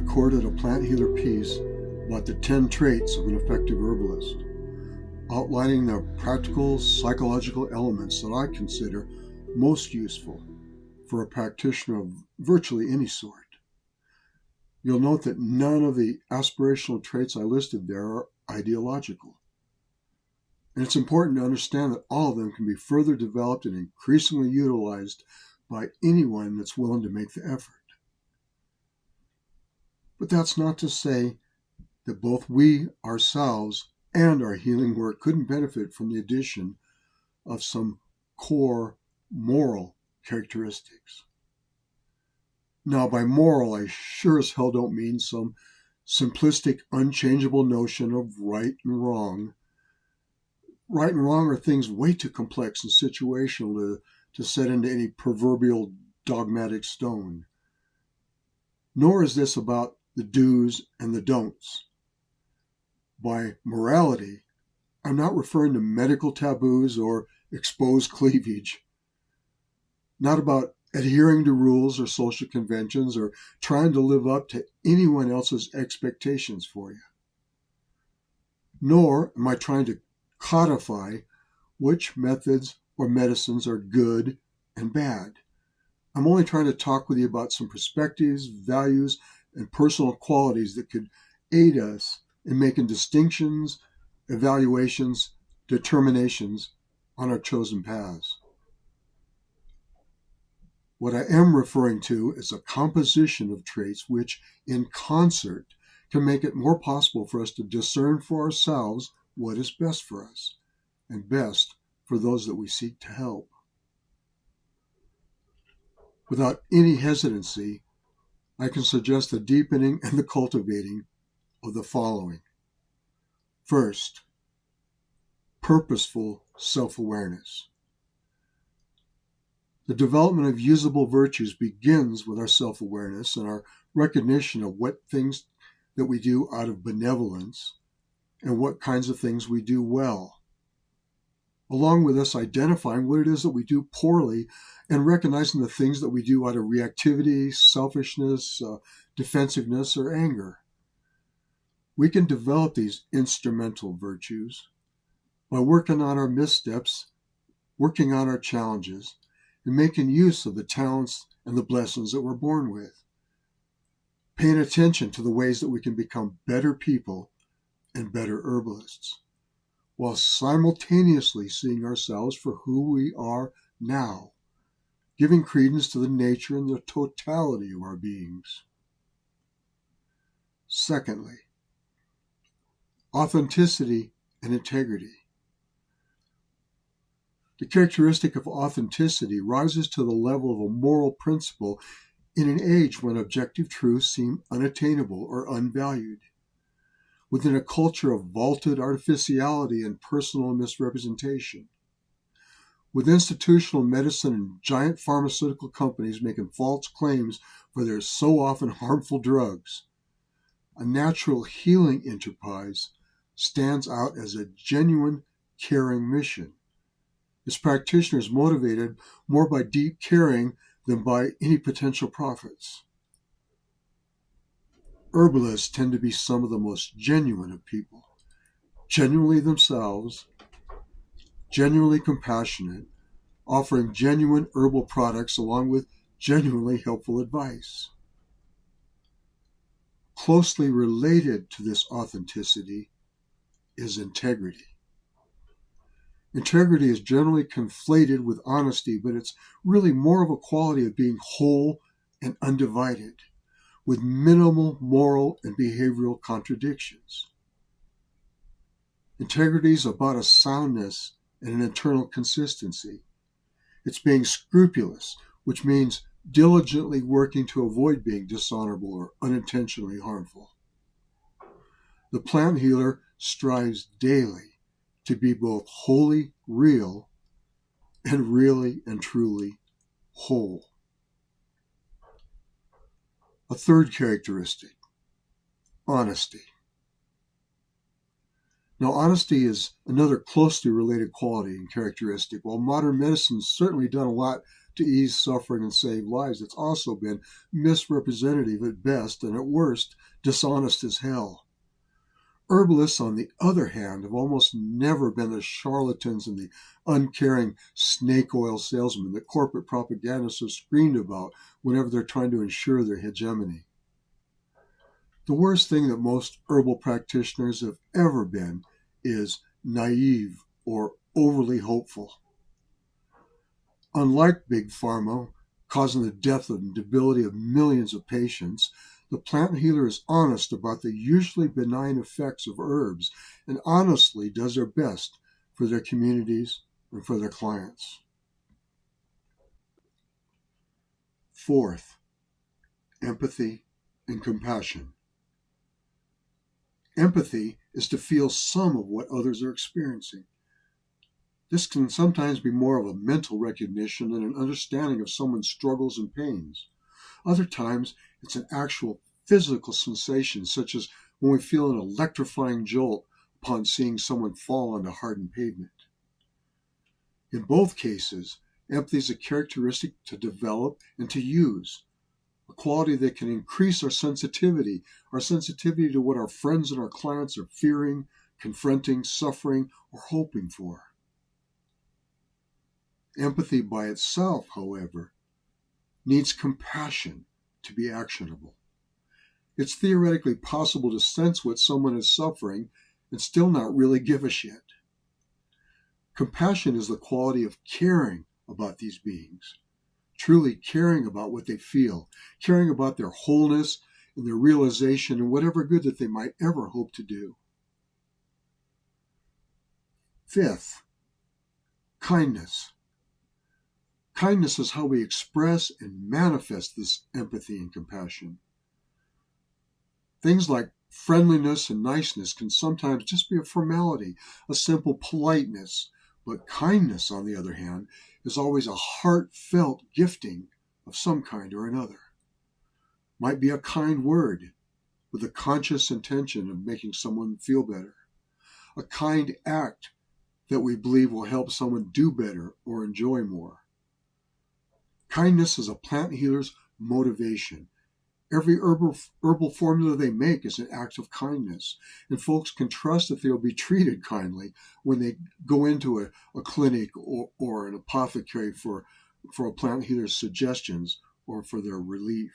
recorded a plant healer piece about the 10 traits of an effective herbalist, outlining the practical psychological elements that I consider most useful for a practitioner of virtually any sort. You'll note that none of the aspirational traits I listed there are ideological. And it's important to understand that all of them can be further developed and increasingly utilized by anyone that's willing to make the effort. But that's not to say that both we ourselves and our healing work couldn't benefit from the addition of some core moral characteristics. Now, by moral, I sure as hell don't mean some simplistic, unchangeable notion of right and wrong. Right and wrong are things way too complex and situational to set into any proverbial dogmatic stone. Nor is this about the do's and the don'ts. By morality, I'm not referring to medical taboos or exposed cleavage. Not about adhering to rules or social conventions or trying to live up to anyone else's expectations for you. Nor am I trying to codify which methods or medicines are good and bad. I'm only trying to talk with you about some perspectives, values, and personal qualities that could aid us in making distinctions, evaluations, determinations on our chosen paths. What I am referring to is a composition of traits which, in concert, can make it more possible for us to discern for ourselves what is best for us and best for those that we seek to help. Without any hesitancy, I can suggest the deepening and the cultivating of the following. First, purposeful self-awareness. The development of usable virtues begins with our self-awareness and our recognition of what things that we do out of benevolence and what kinds of things we do well. Along with us identifying what it is that we do poorly and recognizing the things that we do out of reactivity, selfishness, defensiveness, or anger. We can develop these instrumental virtues by working on our missteps, working on our challenges, and making use of the talents and the blessings that we're born with. Paying attention to the ways that we can become better people and better herbalists, while simultaneously seeing ourselves for who we are now, giving credence to the nature and the totality of our beings. Secondly, authenticity and integrity. The characteristic of authenticity rises to the level of a moral principle in an age when objective truths seem unattainable or unvalued. Within a culture of vaulted artificiality and personal misrepresentation. With institutional medicine and giant pharmaceutical companies making false claims for their so often harmful drugs, a natural healing enterprise stands out as a genuine caring mission. Its practitioners motivated more by deep caring than by any potential profits. Herbalists tend to be some of the most genuine of people, genuinely themselves, genuinely compassionate, offering genuine herbal products along with genuinely helpful advice. Closely related to this authenticity is integrity. Integrity is generally conflated with honesty, but it's really more of a quality of being whole and undivided, with minimal moral and behavioral contradictions. Integrity is about a soundness and an internal consistency. It's being scrupulous, which means diligently working to avoid being dishonorable or unintentionally harmful. The plant healer strives daily to be both wholly real and really and truly whole. A third characteristic, honesty. Now, honesty is another closely related quality and characteristic. While modern medicine's certainly done a lot to ease suffering and save lives, it's also been misrepresentative at best and at worst, dishonest as hell. Herbalists, on the other hand, have almost never been the charlatans and the uncaring snake oil salesmen that corporate propagandists have screamed about whenever they're trying to ensure their hegemony. The worst thing that most herbal practitioners have ever been is naive or overly hopeful. Unlike Big Pharma, causing the death and debility of millions of patients, the plant healer is honest about the usually benign effects of herbs and honestly does their best for their communities and for their clients. Fourth, empathy and compassion. Empathy is to feel some of what others are experiencing. This can sometimes be more of a mental recognition than an understanding of someone's struggles and pains. Other times, it's an actual physical sensation, such as when we feel an electrifying jolt upon seeing someone fall onto hardened pavement. In both cases, empathy is a characteristic to develop and to use, a quality that can increase our sensitivity to what our friends and our clients are fearing, confronting, suffering, or hoping for. Empathy by itself, however, needs compassion to be actionable. It's theoretically possible to sense what someone is suffering and still not really give a shit. Compassion is the quality of caring about these beings, truly caring about what they feel, caring about their wholeness and their realization and whatever good that they might ever hope to do. Fifth, kindness. Kindness is how we express and manifest this empathy and compassion. Things like friendliness and niceness can sometimes just be a formality, a simple politeness, but kindness, on the other hand, is always a heartfelt gifting of some kind or another. Might be a kind word with a conscious intention of making someone feel better, a kind act that we believe will help someone do better or enjoy more. Kindness is a plant healer's motivation. Every herbal formula they make is an act of kindness, and folks can trust that they'll be treated kindly when they go into a clinic or an apothecary for a plant healer's suggestions or for their relief.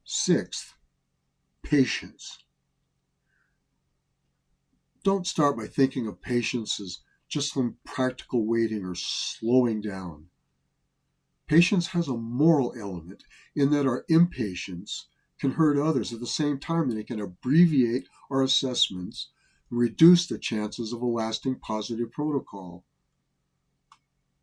Sixth, patience. Don't start by thinking of patience as just some practical waiting or slowing down. Patience has a moral element in that our impatience can hurt others at the same time that it can abbreviate our assessments and reduce the chances of a lasting positive protocol.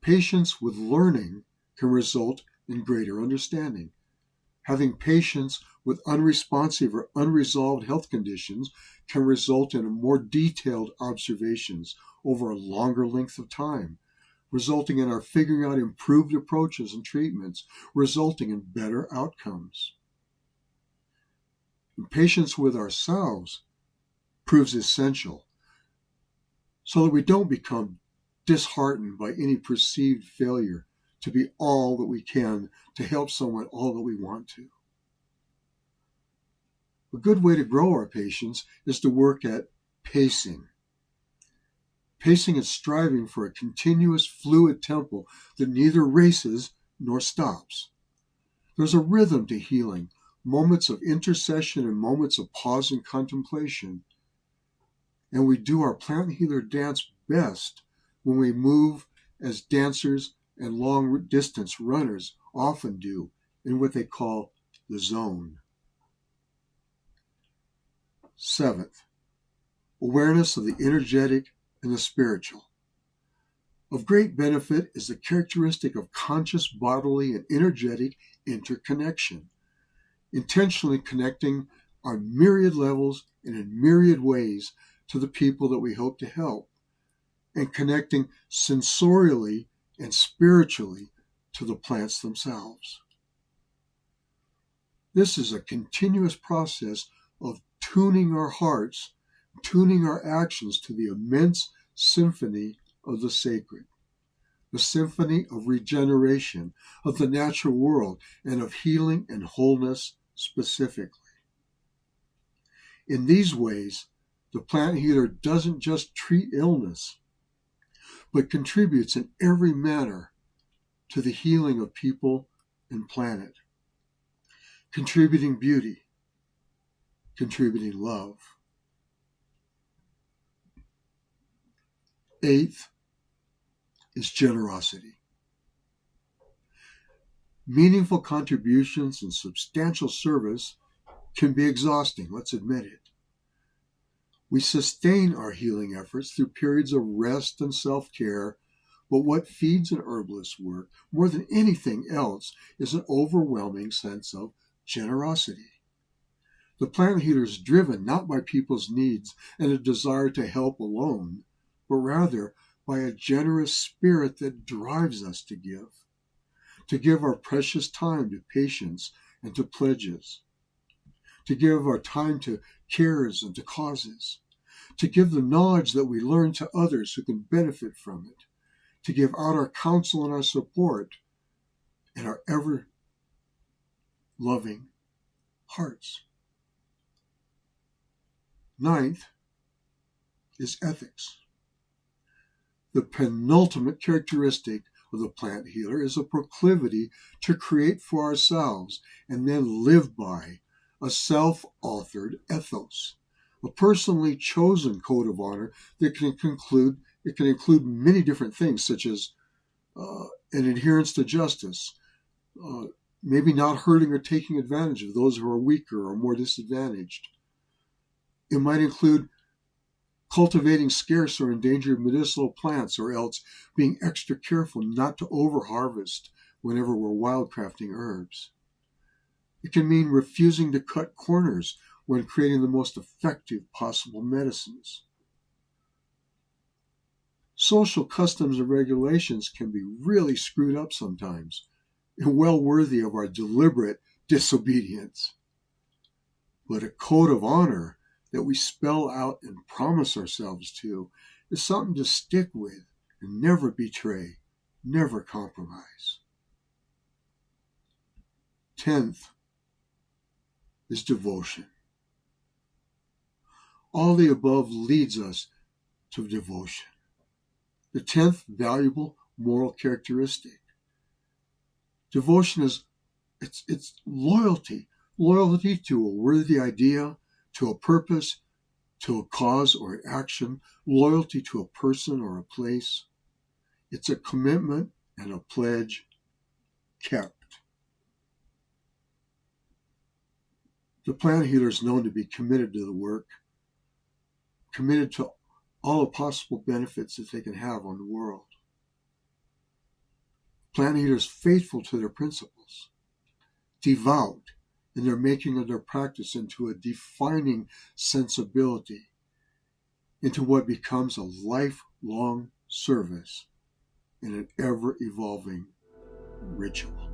Patience with learning can result in greater understanding. Having patience with unresponsive or unresolved health conditions can result in more detailed observations over a longer length of time, resulting in our figuring out improved approaches and treatments, resulting in better outcomes. And patience with ourselves proves essential so that we don't become disheartened by any perceived failure to be all that we can to help someone all that we want to. A good way to grow our patience is to work at pacing. Pacing is striving for a continuous, fluid tempo that neither races nor stops. There's a rhythm to healing, moments of intercession and moments of pause and contemplation. And we do our plant healer dance best when we move as dancers and long-distance runners often do in what they call the zone. Seventh, awareness of the energetic and the spiritual. Of great benefit is the characteristic of conscious bodily and energetic interconnection, intentionally connecting on myriad levels and in myriad ways to the people that we hope to help, and connecting sensorially and spiritually to the plants themselves. This is a continuous process of tuning our hearts tuning our actions to the immense symphony of the sacred, the symphony of regeneration, of the natural world, and of healing and wholeness specifically. In these ways, the plant healer doesn't just treat illness, but contributes in every manner to the healing of people and planet, contributing beauty, contributing love. Eighth is generosity. Meaningful contributions and substantial service can be exhausting, let's admit it. We sustain our healing efforts through periods of rest and self-care, but what feeds an herbalist's work more than anything else is an overwhelming sense of generosity. The plant healer is driven not by people's needs and a desire to help alone, but rather by a generous spirit that drives us to give our precious time to patience and to pledges, to give our time to cares and to causes, to give the knowledge that we learn to others who can benefit from it, to give out our counsel and our support and our ever-loving hearts. Ninth is ethics. The penultimate characteristic of the plant healer is a proclivity to create for ourselves and then live by a self-authored ethos, a personally chosen code of honor that can include many different things, such as an adherence to justice, maybe not hurting or taking advantage of those who are weaker or more disadvantaged. It might include cultivating scarce or endangered medicinal plants, or else being extra careful not to overharvest whenever we're wildcrafting herbs. It can mean refusing to cut corners when creating the most effective possible medicines. Social customs and regulations can be really screwed up sometimes, and well worthy of our deliberate disobedience. But a code of honor that we spell out and promise ourselves to is something to stick with and never betray, never compromise. 10th is devotion. All the above leads us to devotion, the 10th valuable moral characteristic. Devotion is it's loyalty to a worthy idea, to a purpose, to a cause or an action, loyalty to a person or a place. It's a commitment and a pledge kept. The plant healer is known to be committed to the work, committed to all the possible benefits that they can have on the world. Plant healers faithful to their principles, devout in their making of their practice into a defining sensibility, into what becomes a lifelong service in an ever-evolving ritual.